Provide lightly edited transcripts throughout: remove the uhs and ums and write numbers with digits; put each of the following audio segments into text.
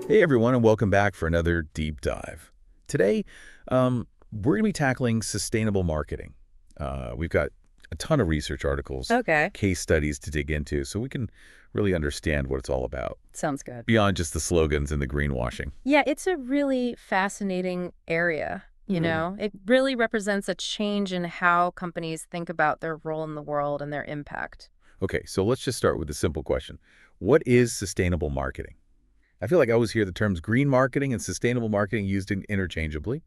Hey everyone, and welcome back for another deep dive. Today, we're going to be tackling sustainable marketing. We've got a ton of research articles, Okay. case studies to dig into, so we can really understand what it's all about, Sounds good. beyond just the slogans and the greenwashing. Yeah, it's a really fascinating area. It really represents a change in how companies think about their role in the world and their impact. Okay, so let's just start with a simple question. What is sustainable marketing? I feel like I always hear the terms green marketing and sustainable marketing used interchangeably,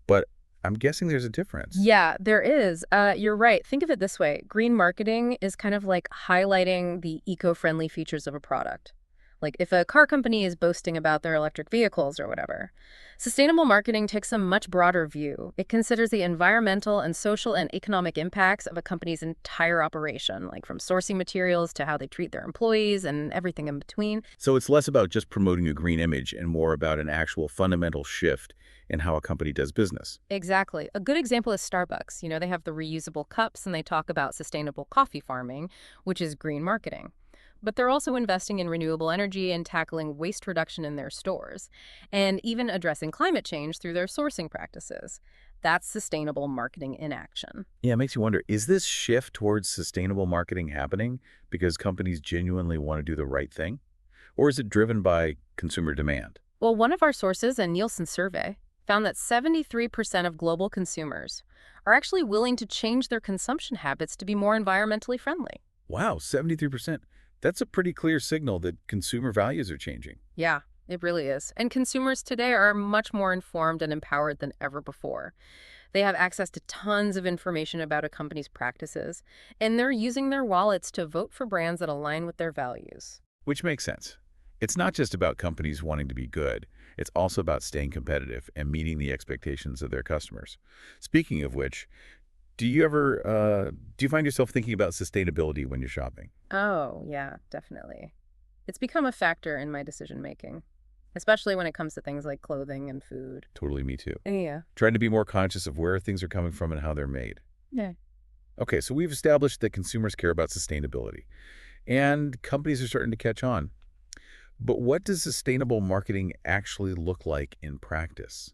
but I'm guessing there's a difference. Yeah, there is. You're right. Think of it this way. Green marketing is kind of like highlighting the eco-friendly features of a product. Like if a car company is boasting about their electric vehicles or whatever. Sustainable marketing takes a much broader view. It considers the environmental and social and economic impacts of a company's entire operation, like from sourcing materials to how they treat their employees and everything in between. So it's less about just promoting a green image and more about an actual fundamental shift in how a company does business. Exactly. A good example is Starbucks. They have the reusable cups and they talk about sustainable coffee farming, which is green marketing. But they're also investing in renewable energy and tackling waste reduction in their stores, and even addressing climate change through their sourcing practices. That's sustainable marketing in action. Yeah, it makes you wonder, is this shift towards sustainable marketing happening because companies genuinely want to do the right thing? Or is it driven by consumer demand? Well, one of our sources, a Nielsen survey, found that 73% of global consumers are actually willing to change their consumption habits to be more environmentally friendly. Wow, 73%. That's a pretty clear signal that consumer values are changing. Yeah, it really is. And consumers today are much more informed and empowered than ever before. They have access to tons of information about a company's practices, and they're using their wallets to vote for brands that align with their values. Which makes sense. It's not just about companies wanting to be good. It's also about staying competitive and meeting the expectations of their customers. Speaking of which, do you find yourself thinking about sustainability when you're shopping? Oh, yeah, definitely. It's become a factor in my decision making, especially when it comes to things like clothing and food. Totally, me too. Yeah. Trying to be more conscious of where things are coming from and how they're made. Yeah. Okay, so we've established that consumers care about sustainability, and companies are starting to catch on. But what does sustainable marketing actually look like in practice?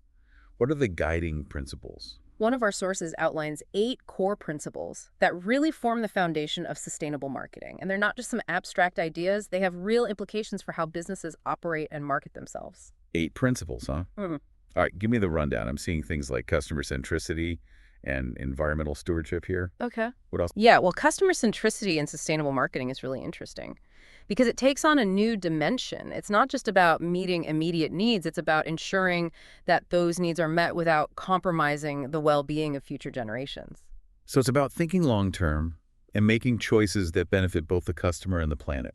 What are the guiding principles? One of our sources outlines 8 core principles that really form the foundation of sustainable marketing. And they're not just some abstract ideas, they have real implications for how businesses operate and market themselves. 8 principles, huh? Mhm. All right, give me the rundown. I'm seeing things like customer centricity and environmental stewardship here. Okay. What else? Yeah, well, customer centricity in sustainable marketing is really interesting because it takes on a new dimension. It's not just about meeting immediate needs, it's about ensuring that those needs are met without compromising the well being of future generations. So it's about thinking long term and making choices that benefit both the customer and the planet.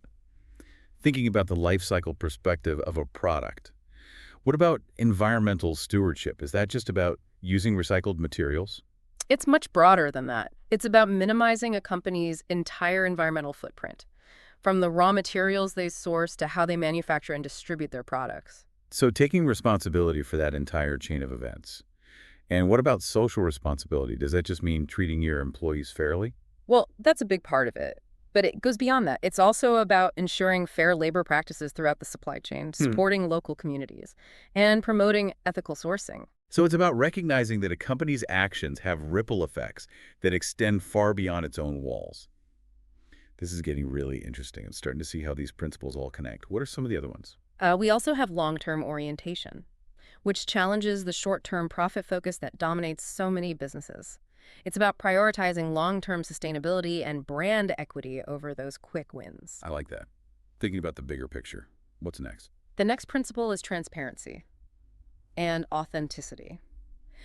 Thinking about the life cycle perspective of a product. What about environmental stewardship? Is that just about using recycled materials? It's much broader than that. It's about minimizing a company's entire environmental footprint, from the raw materials they source to how they manufacture and distribute their products. So taking responsibility for that entire chain of events. And what about social responsibility? Does that just mean treating your employees fairly? Well, that's a big part of it. But it goes beyond that. It's also about ensuring fair labor practices throughout the supply chain, supporting local communities, and promoting ethical sourcing. So it's about recognizing that a company's actions have ripple effects that extend far beyond its own walls. This is getting really interesting. I'm starting to see how these principles all connect. What are some of the other ones? We also have long-term orientation, which challenges the short-term profit focus that dominates so many businesses. It's about prioritizing long-term sustainability and brand equity over those quick wins. I like that. Thinking about the bigger picture. What's next? The next principle is transparency and authenticity.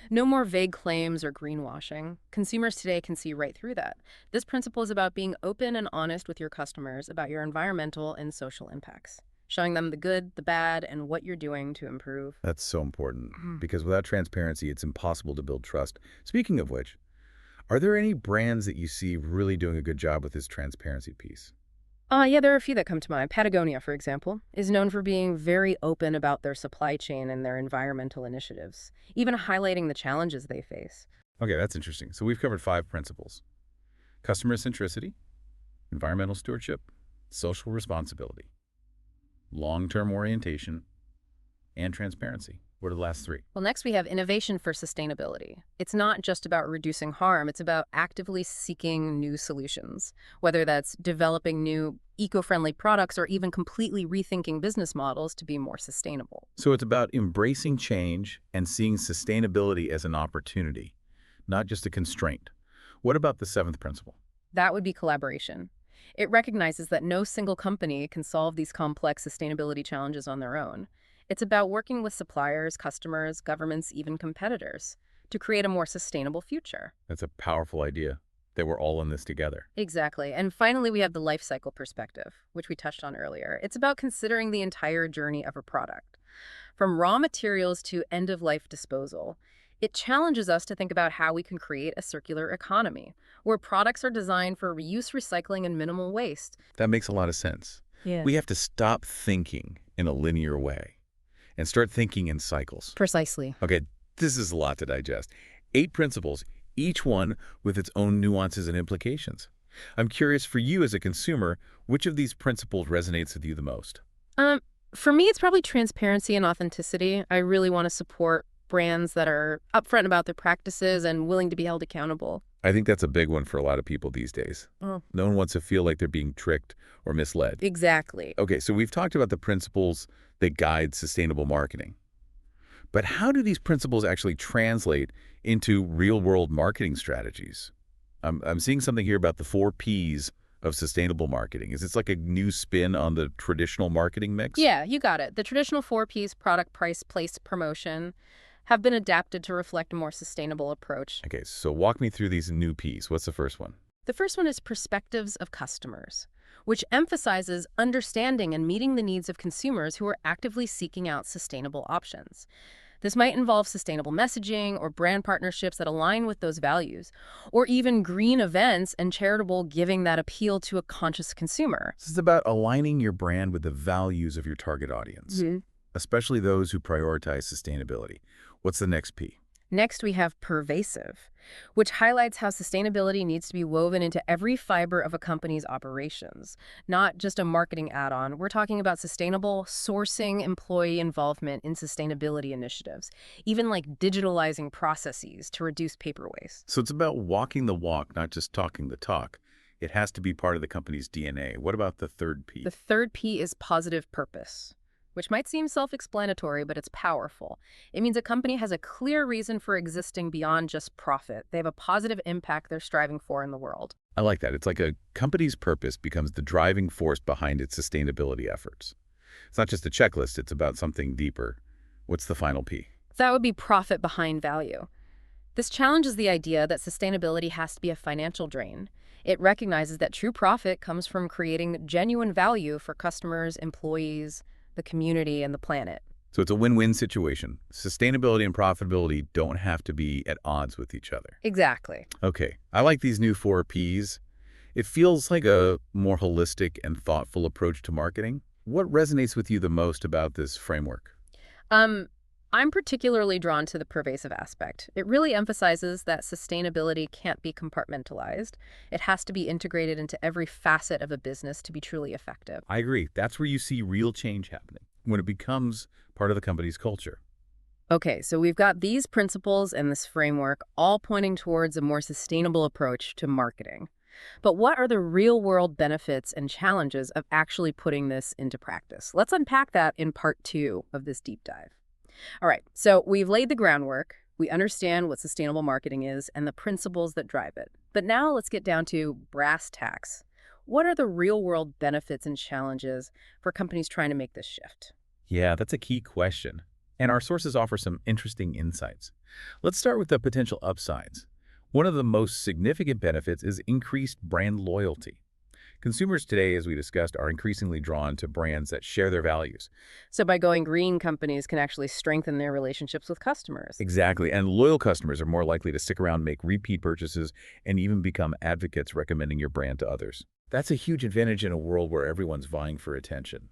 No more vague claims or greenwashing. Consumers today can see right through that. This principle is about being open and honest with your customers about your environmental and social impacts, showing them the good, the bad, and what you're doing to improve. That's so important because without transparency, it's impossible to build trust. Speaking of which, are there any brands that you see really doing a good job with this transparency piece? Yeah, there are a few that come to mind. Patagonia, for example, is known for being very open about their supply chain and their environmental initiatives, even highlighting the challenges they face. Okay, that's interesting. So we've covered 5 principles. Customer centricity, environmental stewardship, social responsibility, long-term orientation, and transparency. What are the last three? Well, next we have innovation for sustainability. It's not just about reducing harm, it's about actively seeking new solutions, whether that's developing new eco-friendly products or even completely rethinking business models to be more sustainable. So it's about embracing change and seeing sustainability as an opportunity, not just a constraint. What about the seventh principle? That would be collaboration. It recognizes that no single company can solve these complex sustainability challenges on their own. It's about working with suppliers, customers, governments, even competitors to create a more sustainable future. That's a powerful idea, that we're all in this together. Exactly. And finally, we have the life cycle perspective, which we touched on earlier. It's about considering the entire journey of a product, from raw materials to end-of-life disposal. It challenges us to think about how we can create a circular economy, where products are designed for reuse, recycling, and minimal waste. That makes a lot of sense. Yeah. We have to stop thinking in a linear way and start thinking in cycles. Precisely. Okay, this is a lot to digest. 8 principles, each one with its own nuances and implications. I'm curious, for you as a consumer, which of these principles resonates with you the most? For me, it's probably transparency and authenticity. I really want to support brands that are upfront about their practices and willing to be held accountable. I think that's a big one for a lot of people these days. Oh. No one wants to feel like they're being tricked or misled. Exactly. Okay, so we've talked about the principles that guide sustainable marketing. But how do these principles actually translate into real-world marketing strategies? I'm seeing something here about the 4 Ps of sustainable marketing. Is this like a new spin on the traditional marketing mix? Yeah, you got it. The traditional 4 Ps, product, price, place, promotion, have been adapted to reflect a more sustainable approach. Okay, so walk me through these new Ps. What's the first one? The first one is perspectives of customers, which emphasizes understanding and meeting the needs of consumers who are actively seeking out sustainable options. This might involve sustainable messaging or brand partnerships that align with those values, or even green events and charitable giving that appeal to a conscious consumer. This is about aligning your brand with the values of your target audience, especially those who prioritize sustainability. What's the next P? Next, we have pervasive, which highlights how sustainability needs to be woven into every fiber of a company's operations, not just a marketing add-on. We're talking about sustainable sourcing, employee involvement in sustainability initiatives, even like digitalizing processes to reduce paper waste. So it's about walking the walk, not just talking the talk. It has to be part of the company's DNA. What about the third P? The third P is positive purpose, which might seem self-explanatory, but it's powerful. It means a company has a clear reason for existing beyond just profit. They have a positive impact they're striving for in the world. I like that. It's like a company's purpose becomes the driving force behind its sustainability efforts. It's not just a checklist, it's about something deeper. What's the final P? That would be profit behind value. This challenges the idea that sustainability has to be a financial drain. It recognizes that true profit comes from creating genuine value for customers, employees, the community, and the planet. So it's a win-win situation. Sustainability and profitability don't have to be at odds with each other. Exactly. Okay, I like these new 4 Ps. It feels like a more holistic and thoughtful approach to marketing. What resonates with you the most about this framework? I'm particularly drawn to the pervasive aspect. It really emphasizes that sustainability can't be compartmentalized. It has to be integrated into every facet of a business to be truly effective. I agree. That's where you see real change happening, when it becomes part of the company's culture. Okay, so we've got these principles and this framework all pointing towards a more sustainable approach to marketing. But what are the real-world benefits and challenges of actually putting this into practice? Let's unpack that in part 2 of this deep dive. All right, so we've laid the groundwork. We understand what sustainable marketing is and the principles that drive it. But now let's get down to brass tacks. What are the real-world benefits and challenges for companies trying to make this shift? Yeah, that's a key question. And our sources offer some interesting insights. Let's start with the potential upsides. One of the most significant benefits is increased brand loyalty. Consumers today, as we discussed, are increasingly drawn to brands that share their values. So by going green, companies can actually strengthen their relationships with customers. Exactly, and loyal customers are more likely to stick around, make repeat purchases, and even become advocates recommending your brand to others. That's a huge advantage in a world where everyone's vying for attention.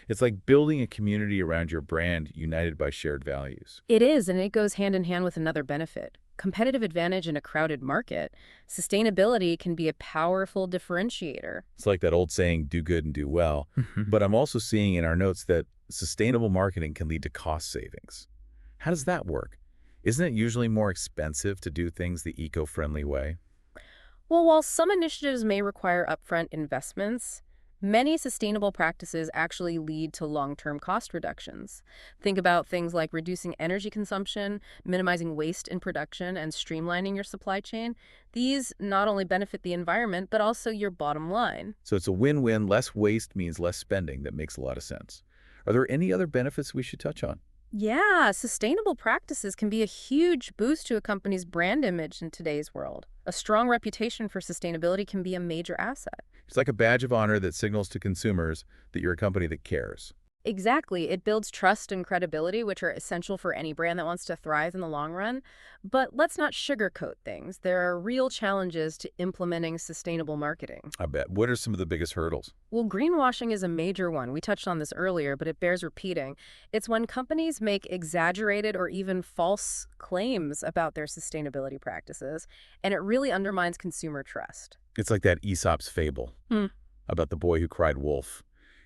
It's like building a community around your brand united by shared values. It is, and it goes hand in hand with another benefit. Competitive advantage in a crowded market. Sustainability can be a powerful differentiator. It's like that old saying, do good and do well. But I'm also seeing in our notes that sustainable marketing can lead to cost savings. How does that work? Isn't it usually more expensive to do things the eco-friendly way? Well, while some initiatives may require upfront investments, many sustainable practices actually lead to long-term cost reductions. Think about things like reducing energy consumption, minimizing waste in production, and streamlining your supply chain. These not only benefit the environment, but also your bottom line. So it's a win-win. Less waste means less spending. That makes a lot of sense. Are there any other benefits we should touch on? Yeah, sustainable practices can be a huge boost to a company's brand image in today's world. A strong reputation for sustainability can be a major asset. It's like a badge of honor that signals to consumers that you're a company that cares. Exactly. It builds trust and credibility, which are essential for any brand that wants to thrive in the long run. But let's not sugarcoat things. There are real challenges to implementing sustainable marketing. I bet. What are some of the biggest hurdles? Well, greenwashing is a major one. We touched on this earlier, but it bears repeating. It's when companies make exaggerated or even false claims about their sustainability practices, and it really undermines consumer trust. It's like that Aesop's fable Hmm. about the boy who cried wolf.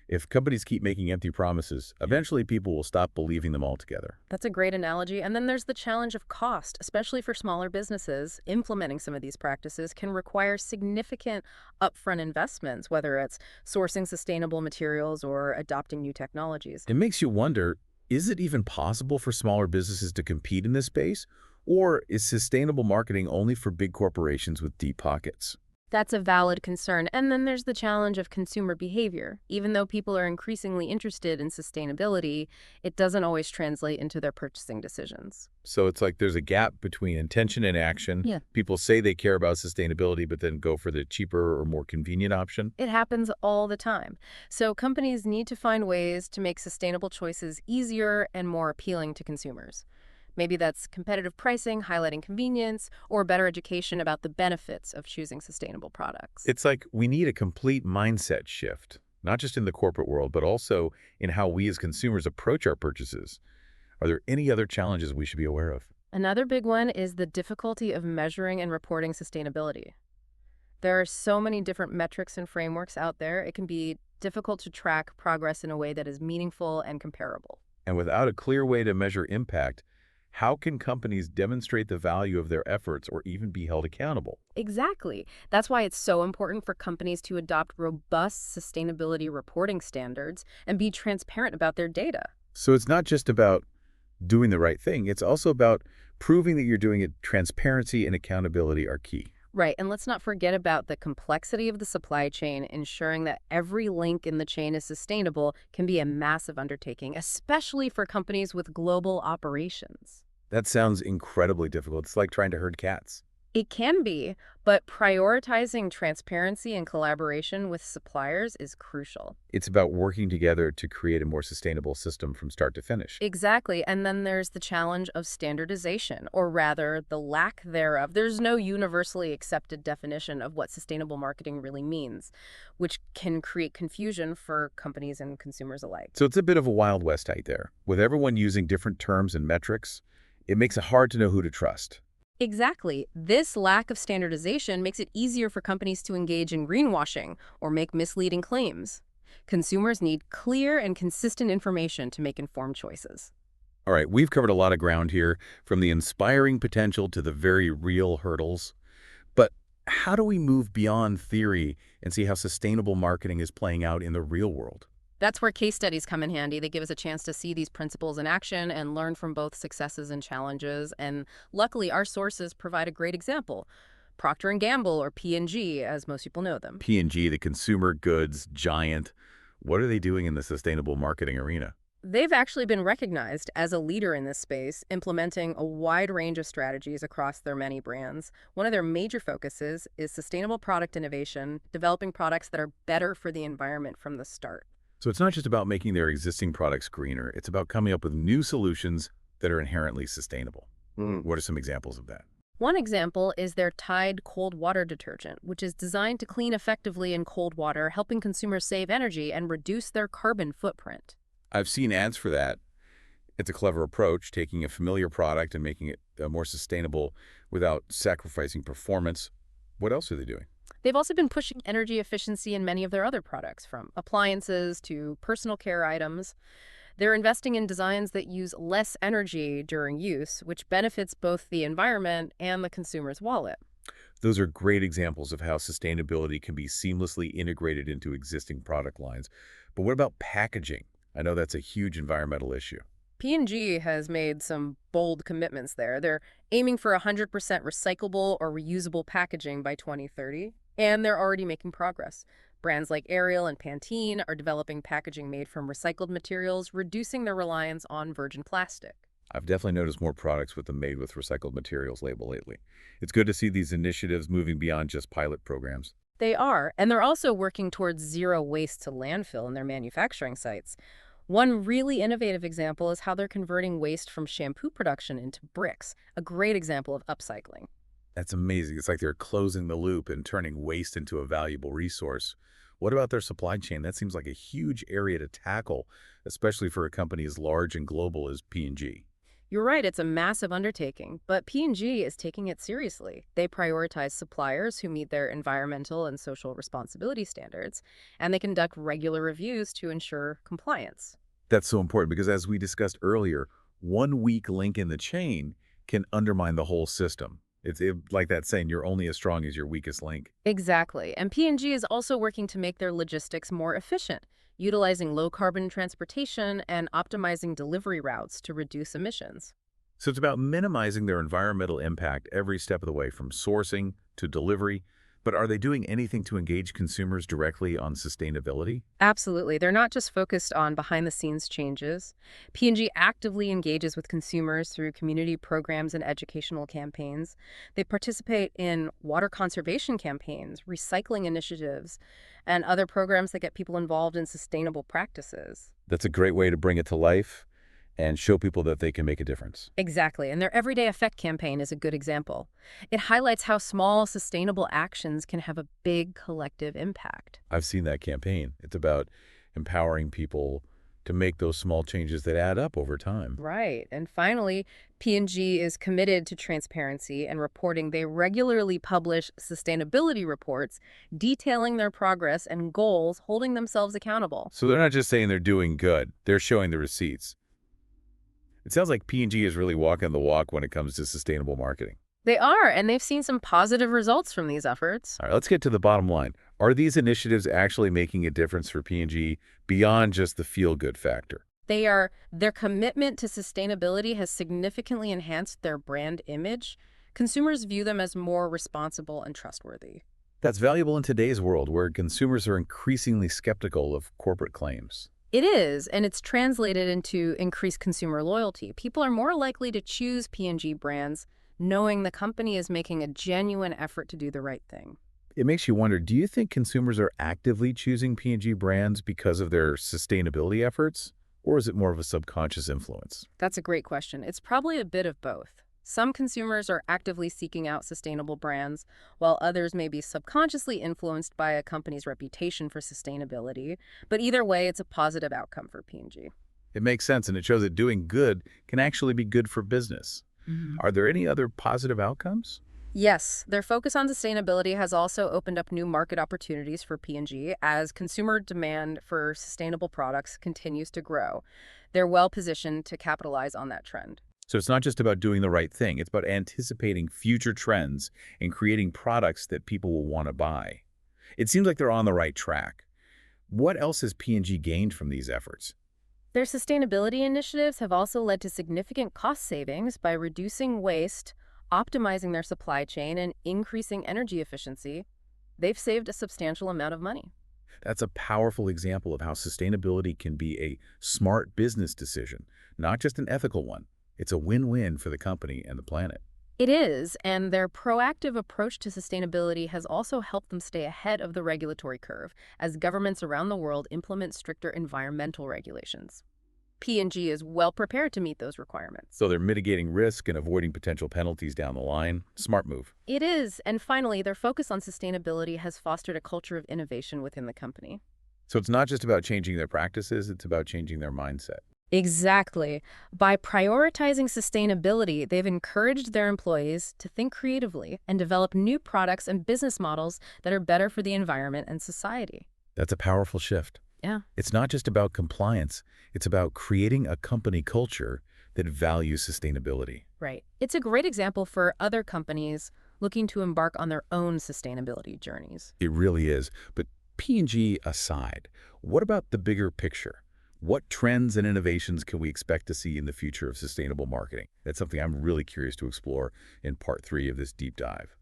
If companies keep making empty promises, eventually people will stop believing them altogether. That's a great analogy. And then there's the challenge of cost, especially for smaller businesses. Implementing some of these practices can require significant upfront investments, whether it's sourcing sustainable materials or adopting new technologies. It makes you wonder, is it even possible for smaller businesses to compete in this space? Or is sustainable marketing only for big corporations with deep pockets? That's a valid concern. And then there's the challenge of consumer behavior. Even though people are increasingly interested in sustainability, it doesn't always translate into their purchasing decisions. So it's like there's a gap between intention and action. Yeah. People say they care about sustainability, but then go for the cheaper or more convenient option. It happens all the time. So companies need to find ways to make sustainable choices easier and more appealing to consumers. Maybe that's competitive pricing, highlighting convenience, or better education about the benefits of choosing sustainable products. It's like we need a complete mindset shift, not just in the corporate world, but also in how we as consumers approach our purchases. Are there any other challenges we should be aware of? Another big one is the difficulty of measuring and reporting sustainability. There are so many different metrics and frameworks out there, it can be difficult to track progress in a way that is meaningful and comparable. And without a clear way to measure impact, how can companies demonstrate the value of their efforts or even be held accountable? Exactly. That's why it's so important for companies to adopt robust sustainability reporting standards and be transparent about their data. So it's not just about doing the right thing, it's also about proving that you're doing it. Transparency and accountability are key. Right, and let's not forget about the complexity of the supply chain. Ensuring that every link in the chain is sustainable can be a massive undertaking, especially for companies with global operations. That sounds incredibly difficult. It's like trying to herd cats. It can be, but prioritizing transparency and collaboration with suppliers is crucial. It's about working together to create a more sustainable system from start to finish. Exactly, and then there's the challenge of standardization, or rather, the lack thereof. There's no universally accepted definition of what sustainable marketing really means, which can create confusion for companies and consumers alike. So it's a bit of a Wild West out there. With everyone using different terms and metrics, it makes it hard to know who to trust. Exactly. This lack of standardization makes it easier for companies to engage in greenwashing or make misleading claims. Consumers need clear and consistent information to make informed choices. All right, we've covered a lot of ground here, from the inspiring potential to the very real hurdles. But how do we move beyond theory and see how sustainable marketing is playing out in the real world? That's where case studies come in handy. They give us a chance to see these principles in action and learn from both successes and challenges. And luckily, our sources provide a great example. Procter Gamble, or P&G, as most people know them. P&G, the consumer goods giant, what are they doing in the sustainable marketing arena? They've actually been recognized as a leader in this space, implementing a wide range of strategies across their many brands. One of their major focuses is sustainable product innovation, developing products that are better for the environment from the start. So it's not just about making their existing products greener, it's about coming up with new solutions that are inherently sustainable. What are some examples of that? One example is their Tide cold water detergent, which is designed to clean effectively in cold water, helping consumers save energy and reduce their carbon footprint. I've seen ads for that. It's a clever approach, taking a familiar product and making it more sustainable without sacrificing performance. What else are they doing? They've also been pushing energy efficiency in many of their other products, from appliances to personal care items. They're investing in designs that use less energy during use, which benefits both the environment and the consumer's wallet. Those are great examples of how sustainability can be seamlessly integrated into existing product lines. But what about packaging? I know that's a huge environmental issue. P&G has made some bold commitments there. They're aiming for 100% recyclable or reusable packaging by 2030, and they're already making progress. Brands like Ariel and Pantene are developing packaging made from recycled materials, reducing their reliance on virgin plastic. I've definitely noticed more products with the made with recycled materials label lately. It's good to see these initiatives moving beyond just pilot programs. They are, and they're also working towards zero waste to landfill in their manufacturing sites. One really innovative example is how they're converting waste from shampoo production into bricks, a great example of upcycling. That's amazing. It's like they're closing the loop and turning waste into a valuable resource. What about their supply chain? That seems like a huge area to tackle, especially for a company as large and global as P&G. You're right, it's a massive undertaking, but P&G is taking it seriously. They prioritize suppliers who meet their environmental and social responsibility standards, and they conduct regular reviews to ensure compliance. That's so important because as we discussed earlier, one weak link in the chain can undermine the whole system. Like that saying, you're only as strong as your weakest link. Exactly. And P&G is also working to make their logistics more efficient, utilizing low-carbon transportation and optimizing delivery routes to reduce emissions. So it's about minimizing their environmental impact every step of the way, from sourcing to delivery. But are they doing anything to engage consumers directly on sustainability? Absolutely. They're not just focused on behind-the-scenes changes. P&G actively engages with consumers through community programs and educational campaigns. They participate in water conservation campaigns, recycling initiatives, and other programs that get people involved in sustainable practices. That's a great way to bring it to life and show people that they can make a difference. Exactly, and their Everyday Effect campaign is a good example. It highlights how small, sustainable actions can have a big collective impact. I've seen that campaign. It's about empowering people to make those small changes that add up over time. Right, and finally, P&G is committed to transparency and reporting. They regularly publish sustainability reports detailing their progress and goals, holding themselves accountable. So they're not just saying they're doing good, they're showing the receipts. It sounds like P&G is really walking the walk when it comes to sustainable marketing. They are, and they've seen some positive results from these efforts. All right, let's get to the bottom line. Are these initiatives actually making a difference for P&G beyond just the feel-good factor? Their commitment to sustainability has significantly enhanced their brand image. Consumers view them as more responsible and trustworthy. That's valuable in today's world where consumers are increasingly skeptical of corporate claims. It is, and it's translated into increased consumer loyalty. People are more likely to choose P&G brands knowing the company is making a genuine effort to do the right thing. It makes you wonder, do you think consumers are actively choosing P&G brands because of their sustainability efforts? Or is it more of a subconscious influence? That's a great question. It's probably a bit of both. Some consumers are actively seeking out sustainable brands, while others may be subconsciously influenced by a company's reputation for sustainability. But either way, it's a positive outcome for P&G. It makes sense, and it shows that doing good can actually be good for business. Are there any other positive outcomes? Yes, their focus on sustainability has also opened up new market opportunities for P&G as consumer demand for sustainable products continues to grow. They're well positioned to capitalize on that trend. So it's not just about doing the right thing. It's about anticipating future trends and creating products that people will want to buy. It seems like they're on the right track. What else has P&G gained from these efforts? Their sustainability initiatives have also led to significant cost savings by reducing waste, optimizing their supply chain, and increasing energy efficiency. They've saved a substantial amount of money. That's a powerful example of how sustainability can be a smart business decision, not just an ethical one. It's a win-win for the company and the planet. It is, and their proactive approach to sustainability has also helped them stay ahead of the regulatory curve as governments around the world implement stricter environmental regulations. P&G is well prepared to meet those requirements. So they're mitigating risk and avoiding potential penalties down the line. Smart move. It is, and finally, their focus on sustainability has fostered a culture of innovation within the company. So it's not just about changing their practices, it's about changing their mindset. Exactly. By prioritizing sustainability, they've encouraged their employees to think creatively and develop new products and business models that are better for the environment and society. That's a powerful shift. Yeah. It's not just about compliance. It's about creating a company culture that values sustainability. Right. It's a great example for other companies looking to embark on their own sustainability journeys. It really is. But P&G aside, what about the bigger picture? What trends and innovations can we expect to see in the future of sustainable marketing? That's something I'm really curious to explore in part 3 of this deep dive.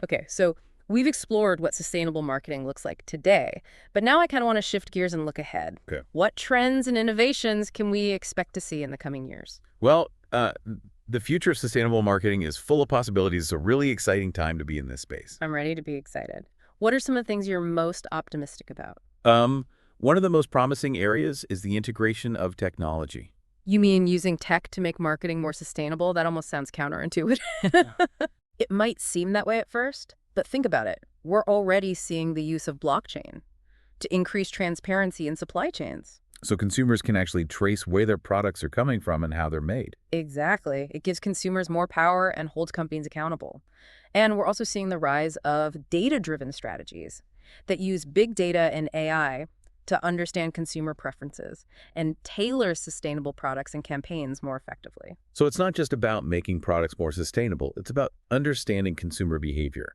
Okay, so we've explored what sustainable marketing looks like today, but now I kind of want to shift gears and look ahead. Okay. What trends and innovations can we expect to see in the coming years? Well, the future of sustainable marketing is full of possibilities. It's a really exciting time to be in this space. I'm ready to be excited. What are some of the things you're most optimistic about? Um, One of the most promising areas is the integration of technology. You mean using tech to make marketing more sustainable? That almost sounds counterintuitive. It might seem that way at first, but think about it. We're already seeing the use of blockchain to increase transparency in supply chains. So consumers can actually trace where their products are coming from and how they're made. Exactly. It gives consumers more power and holds companies accountable. And we're also seeing the rise of data-driven strategies that use big data and AI to understand consumer preferences and tailor sustainable products and campaigns more effectively. So it's not just about making products more sustainable. It's about understanding consumer behavior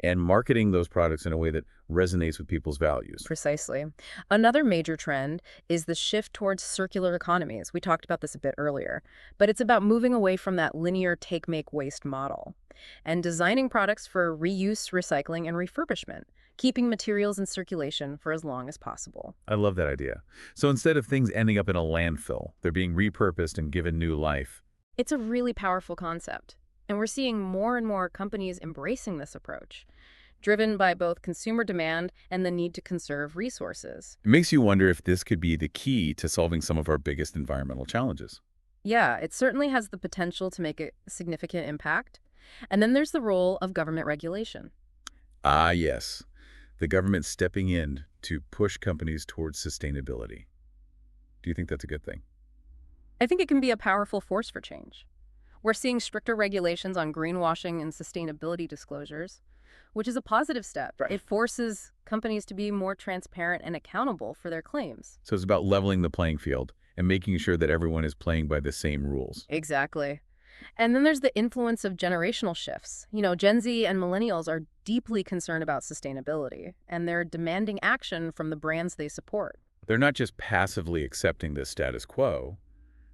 and marketing those products in a way that resonates with people's values. Precisely. Another major trend is the shift towards circular economies. We talked about this a bit earlier, but it's about moving away from that linear take, make, waste model and designing products for reuse, recycling, and refurbishment, keeping materials in circulation for as long as possible. I love that idea. So instead of things ending up in a landfill, they're being repurposed and given new life. It's a really powerful concept, and we're seeing more and more companies embracing this approach, driven by both consumer demand and the need to conserve resources. It makes you wonder if this could be the key to solving some of our biggest environmental challenges. Yeah, it certainly has the potential to make a significant impact. And then there's the role of government regulation. Ah, yes. The government stepping in to push companies towards sustainability. Do you think that's a good thing? I think it can be a powerful force for change. We're seeing stricter regulations on greenwashing and sustainability disclosures, which is a positive step. Right. It forces companies to be more transparent and accountable for their claims. So it's about leveling the playing field and making sure that everyone is playing by the same rules. Exactly. And then there's the influence of generational shifts. Gen Z and millennials are deeply concerned about sustainability, and they're demanding action from the brands they support. They're not just passively accepting the status quo,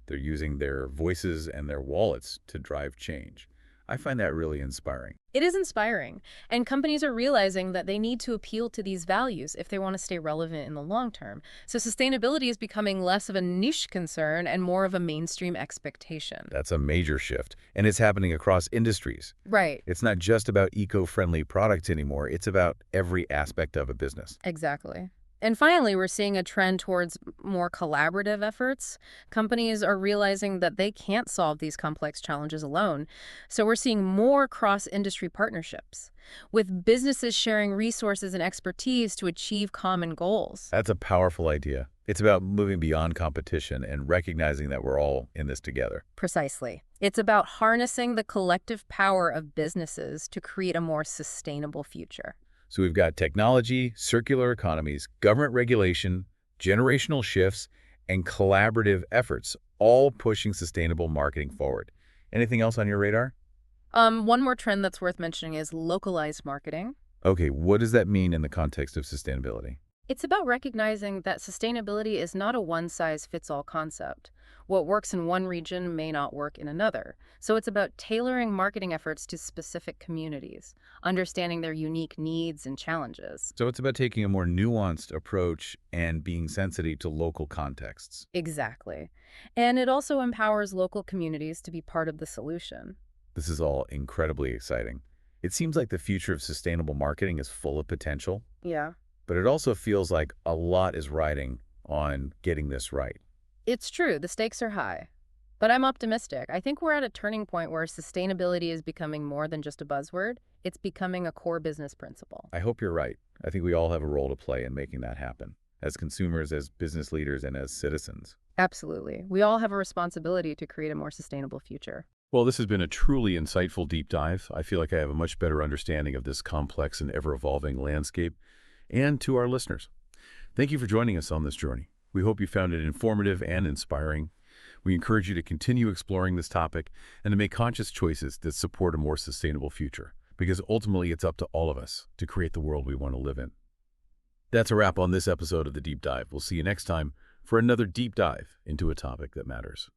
they're using their voices and their wallets to drive change. I find that really inspiring. It is inspiring, and companies are realizing that they need to appeal to these values if they want to stay relevant in the long term. So sustainability is becoming less of a niche concern and more of a mainstream expectation. That's a major shift, and it's happening across industries. Right. It's not just about eco-friendly products anymore, it's about every aspect of a business. Exactly. And finally, we're seeing a trend towards more collaborative efforts. Companies are realizing that they can't solve these complex challenges alone. So we're seeing more cross-industry partnerships, with businesses sharing resources and expertise to achieve common goals. That's a powerful idea. It's about moving beyond competition and recognizing that we're all in this together. Precisely. It's about harnessing the collective power of businesses to create a more sustainable future. So we've got technology, circular economies, government regulation, generational shifts, and collaborative efforts, all pushing sustainable marketing forward. Anything else on your radar? One more trend that's worth mentioning is localized marketing. Okay, what does that mean in the context of sustainability? It's about recognizing that sustainability is not a one-size-fits-all concept. What works in one region may not work in another. So it's about tailoring marketing efforts to specific communities, understanding their unique needs and challenges. So it's about taking a more nuanced approach and being sensitive to local contexts. Exactly. And it also empowers local communities to be part of the solution. This is all incredibly exciting. It seems like the future of sustainable marketing is full of potential, Yeah. but it also feels like a lot is riding on getting this right. It's true, the stakes are high. But I'm optimistic. I think we're at a turning point where sustainability is becoming more than just a buzzword. It's becoming a core business principle. I hope you're right. I think we all have a role to play in making that happen, as consumers, as business leaders, and as citizens. Absolutely. We all have a responsibility to create a more sustainable future. Well, this has been a truly insightful deep dive. I feel like I have a much better understanding of this complex and ever-evolving landscape. And to our listeners, Thank you for joining us on this journey. We hope you found it informative and inspiring. We encourage you to continue exploring this topic and to make conscious choices that support a more sustainable future, because ultimately it's up to all of us to create the world we want to live in. That's a wrap on this episode of The Deep Dive. We'll see you next time for another deep dive into a topic that matters.